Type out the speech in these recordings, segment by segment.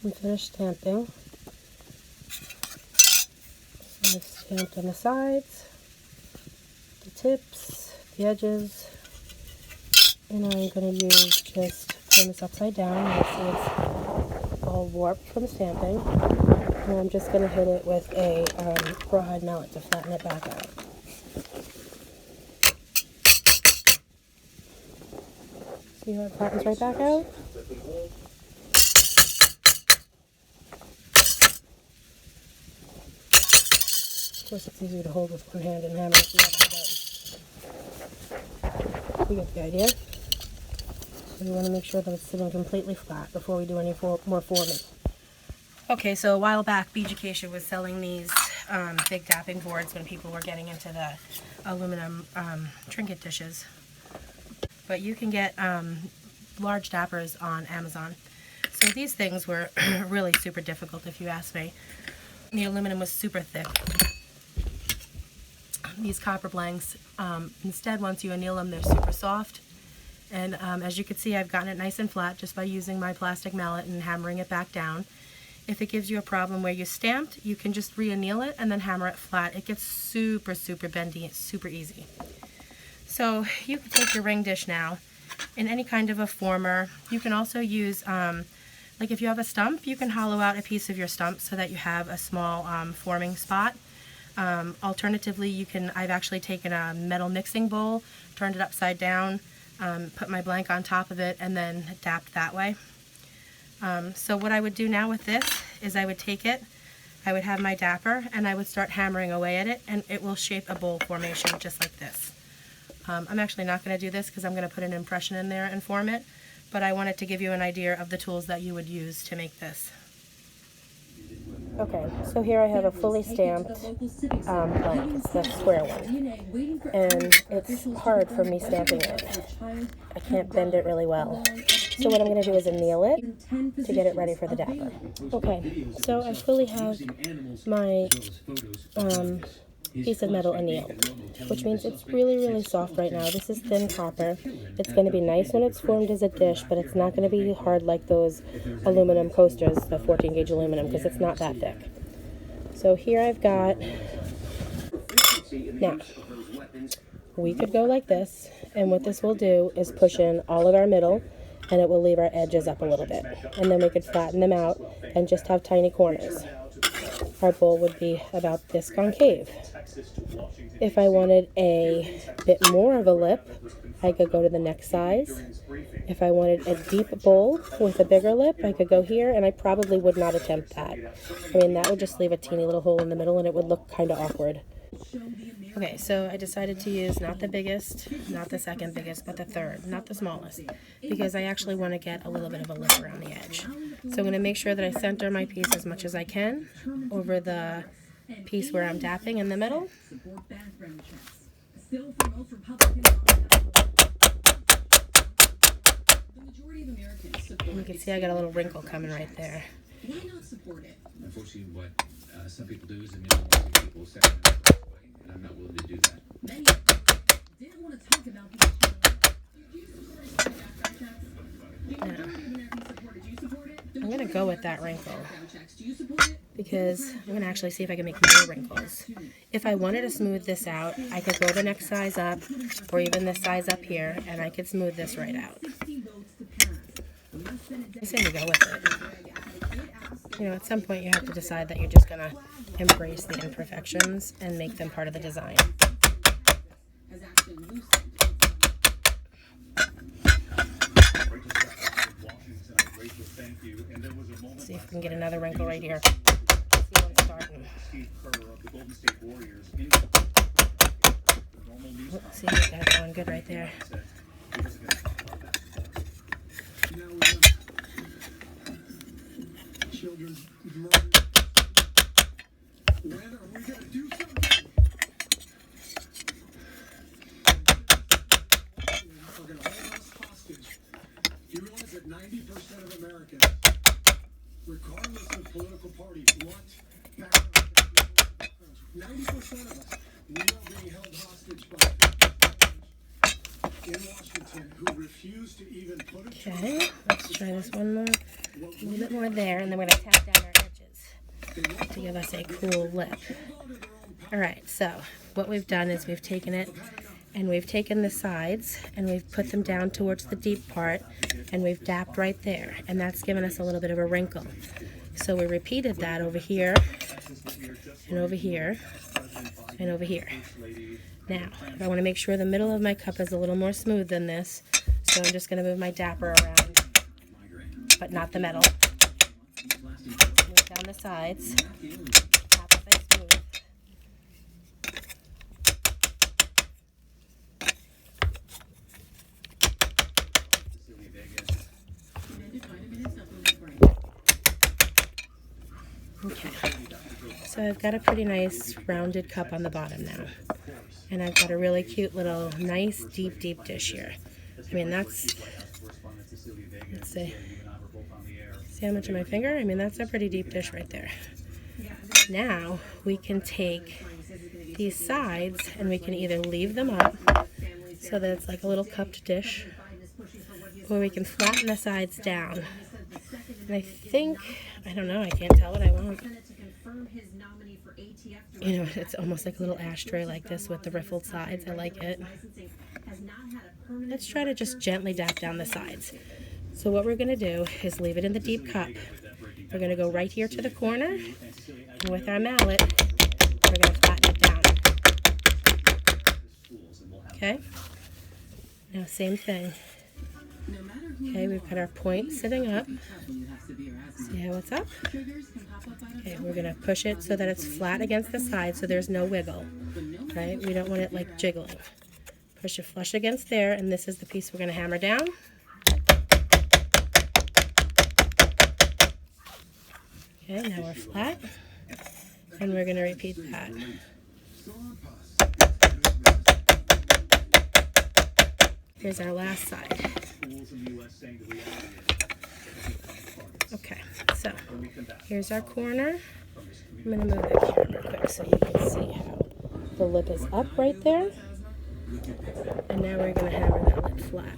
and finished stamping. So I've stamped on the sides, the tips, the edges, and I'm going to use just turn this upside down. You see it's all warped from stamping. And I'm just going to hit it with a rawhide mallet to flatten it back out. See how it flattens right back out? Of course, it's easier to hold with one hand and hammer with the other, but you get the idea. So we want to make sure that it's sitting completely flat before we do any more forming. Okay, so a while back, Beaducation was selling these big dapping boards when people were getting into the aluminum trinket dishes. But you can get large dappers on Amazon. So these things were really super difficult, if you ask me. The aluminum was super thick. These copper blanks, instead, once you anneal them, they're super soft. And as you can see, I've gotten it nice and flat just by using my plastic mallet and hammering it back down. If it gives you a problem where you stamped, you can just re-anneal it and then hammer it flat. It gets super, super bendy. It's super easy. So you can take your ring dish now in any kind of a former. You can also use, like if you have a stump, you can hollow out a piece of your stump so that you have a small forming spot. Alternatively, I've actually taken a metal mixing bowl, turned it upside down, put my blank on top of it, and then dapped that way. So what I would do now with this is I would take it, I would have my dapper, and I would start hammering away at it, and it will shape a bowl formation just like this. I'm actually not going to do this because I'm going to put an impression in there and form it, but I wanted to give you an idea of the tools that you would use to make this. Okay, so here I have a fully stamped blank. It's the square one, and it's hard for me stamping it. I can't bend it really well. So what I'm going to do is anneal it to get it ready for the dapper. Okay, so I fully have my piece of metal annealed, which means it's really, really soft right now. This is thin copper. It's going to be nice when it's formed as a dish, but it's not going to be hard like those aluminum coasters, the 14 gauge aluminum, because it's not that thick. So here I've got, now, we could go like this, and what this will do is push in all of our middle, and it will leave our edges up a little bit. And then we could flatten them out and just have tiny corners. Our bowl would be about this concave. If I wanted a bit more of a lip, I could go to the next size. If I wanted a deep bowl with a bigger lip, I could go here, and I probably would not attempt that. I mean, that would just leave a teeny little hole in the middle, and it would look kind of awkward. Okay, so I decided to use not the biggest, not the second biggest, but the third, not the smallest, because I actually want to get a little bit of a lip around the edge. So I'm going to make sure that I center my piece as much as I can over the piece where I'm dapping in the middle. You can see I got a little wrinkle coming right there. Unfortunately, what some people do is people say, and I'm not willing to do that. I'm going to go with that wrinkle because I'm going to actually see if I can make more wrinkles. If I wanted to smooth this out, I could go the next size up or even this size up here, and I could smooth this right out. I say to go with it. You know, at some point you have to decide that you're just going to embrace the imperfections and make them part of the design. Let's see if we can get another wrinkle right here. See one starting. See, we got it going good right there. Children murdered. When are we going to do something? We're going to hold us hostage. You realize that 90% of Americans, regardless of political party, want background checks. 90% of us, we are being held hostage by in Washington who refused to even put a Okay, let's try this one more. A little bit more there, and then we're going to tap down our edges to give us a cool lip. Alright, so what we've done is we've taken it and we've taken the sides and we've put them down towards the deep part and we've dapped right there, and that's given us a little bit of a wrinkle. So we repeated that over here and over here and over here. Now, I want to make sure the middle of my cup is a little more smooth than this, so I'm just going to move my dapper around, but not the metal. Move down the sides. Tap as I smooth. Okay, so I've got a pretty nice rounded cup on the bottom now. And I've got a really cute little nice deep dish here. I mean, that's, let's see how much of my finger? I mean, that's a pretty deep dish right there. Now we can take these sides and we can either leave them up so that it's like a little cupped dish, or we can flatten the sides down. And I think, I don't know, I can't tell what I want. You know, it's almost like a little ashtray like this with the riffled sides. I like it. Let's try to just gently dap down the sides. So what we're going to do is leave it in the deep cup. We're going to go right here to the corner, and with our mallet, we're going to flatten it down. Okay? Now same thing. Okay, we've got our point sitting up. See how it's up? Okay, we're going to push it so that it's flat against the side so there's no wiggle. Right? We don't want it like jiggling. Push it flush against there, and this is the piece we're going to hammer down. Okay, now we're flat, and we're going to repeat that. Here's our last side. Okay, so here's our corner. I'm going to move that camera real quick so you can see how the lip is up right there. And now we're going to hammer that lip flat.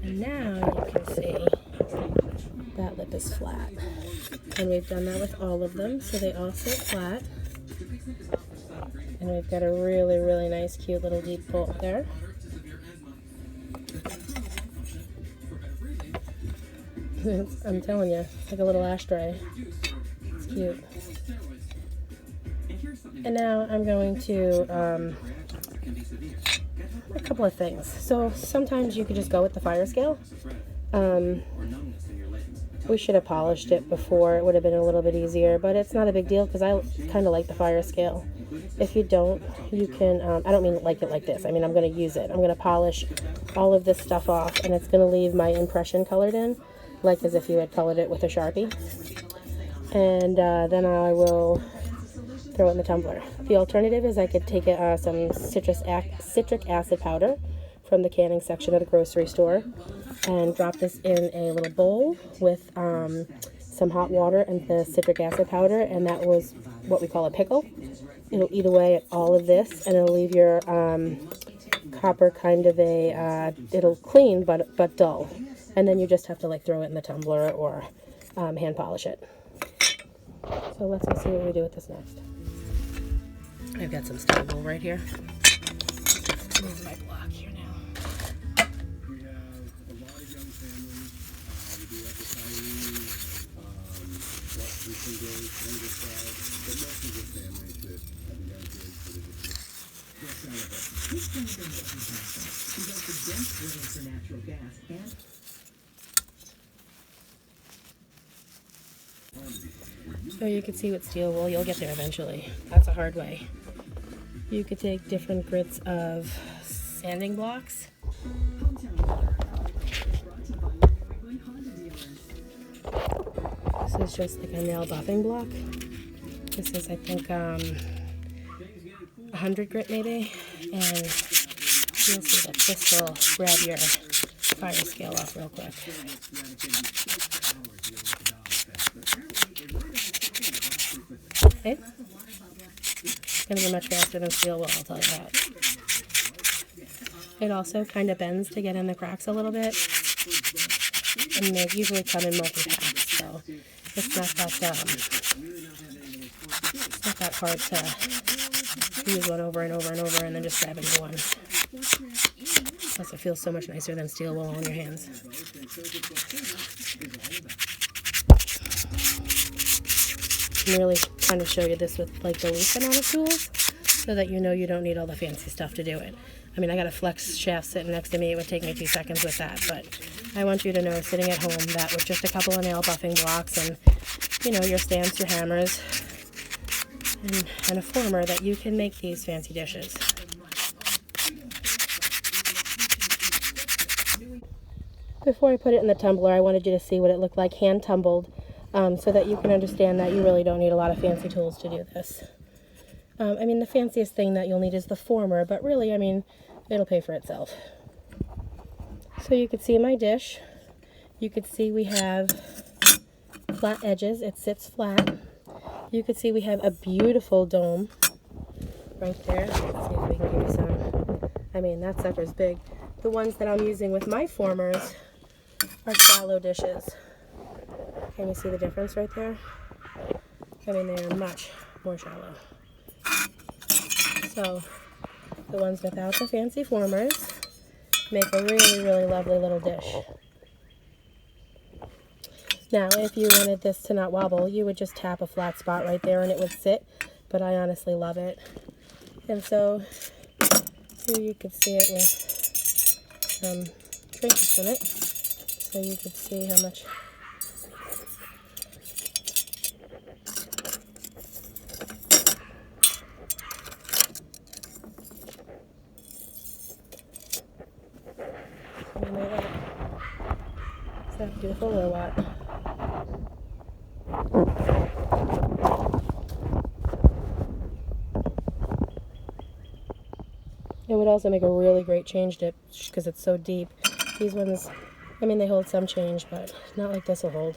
And now you can see that lip is flat. And we've done that with all of them, so they all sit flat. And we've got a really, really nice, cute little deep pull there. I'm telling you, it's like a little ashtray. It's cute. And now I'm going to, a couple of things. So sometimes you could just go with the fire scale. We should have polished it before. It would have been a little bit easier, but it's not a big deal because I kind of like the fire scale. If you don't, you can, I don't mean like it like this. I mean, I'm going to use it. I'm going to polish all of this stuff off, and it's going to leave my impression colored in, like as if you had colored it with a Sharpie. And then I will throw it in the tumbler. The alternative is I could take some citric acid powder from the canning section of the grocery store and drop this in a little bowl with some hot water and the citric acid powder, and that was what we call a pickle. It'll eat away at all of this, and it'll leave your copper kind of a, it'll clean but dull. And then you just have to like throw it in the tumbler or hand polish it. So let's see what we do with this next. I've got some steel wool right here. Move my block here now. We have a lot of young families. We do have the Chinese, Western English, younger side, but most of the families that have young kids that are just out of it. This kind of thing doesn't happen. We got the dense drilling for natural gas and So you can see with steel wool, you'll get there eventually. That's a hard way. You could take different grits of sanding blocks. This is just like a nail buffing block. This is, I think, 100 grit maybe. And you'll see that this will grab your fire scale off real quick. Okay? It's going to be much faster than steel wool, I'll tell you that. It also kind of bends to get in the cracks a little bit. And they usually come in multi-packs, so it's not that hard to use one over and over and over and then just grab a new one. Plus it feels so much nicer than steel wool on your hands. I'm really trying to show you this with like the least amount of tools so that you know you don't need all the fancy stuff to do it. I mean, I got a flex shaft sitting next to me. It would take me 2 seconds with that, but I want you to know sitting at home that with just a couple of nail buffing blocks and, you know, your stamps, your hammers, and a former that you can make these fancy dishes. Before I put it in the tumbler, I wanted you to see what it looked like hand tumbled so that you can understand that you really don't need a lot of fancy tools to do this. I mean, the fanciest thing that you'll need is the former, but really, I mean, it'll pay for itself. So you could see my dish. You could see we have flat edges. It sits flat. You could see we have a beautiful dome right there. Let's see if we can give you some. I mean, that sucker's big. The ones that I'm using with my formers are shallow dishes. Can you see the difference right there? I mean, they are much more shallow. So the ones without the fancy formers make a really, really lovely little dish. Now, if you wanted this to not wobble, you would just tap a flat spot right there and it would sit, but I honestly love it. And so here you could see it with some trinkets in it, so you could see how much. Is that beautiful or what? It would also make a really great change dip because it's so deep. These ones, I mean, they hold some change, but not like this will hold.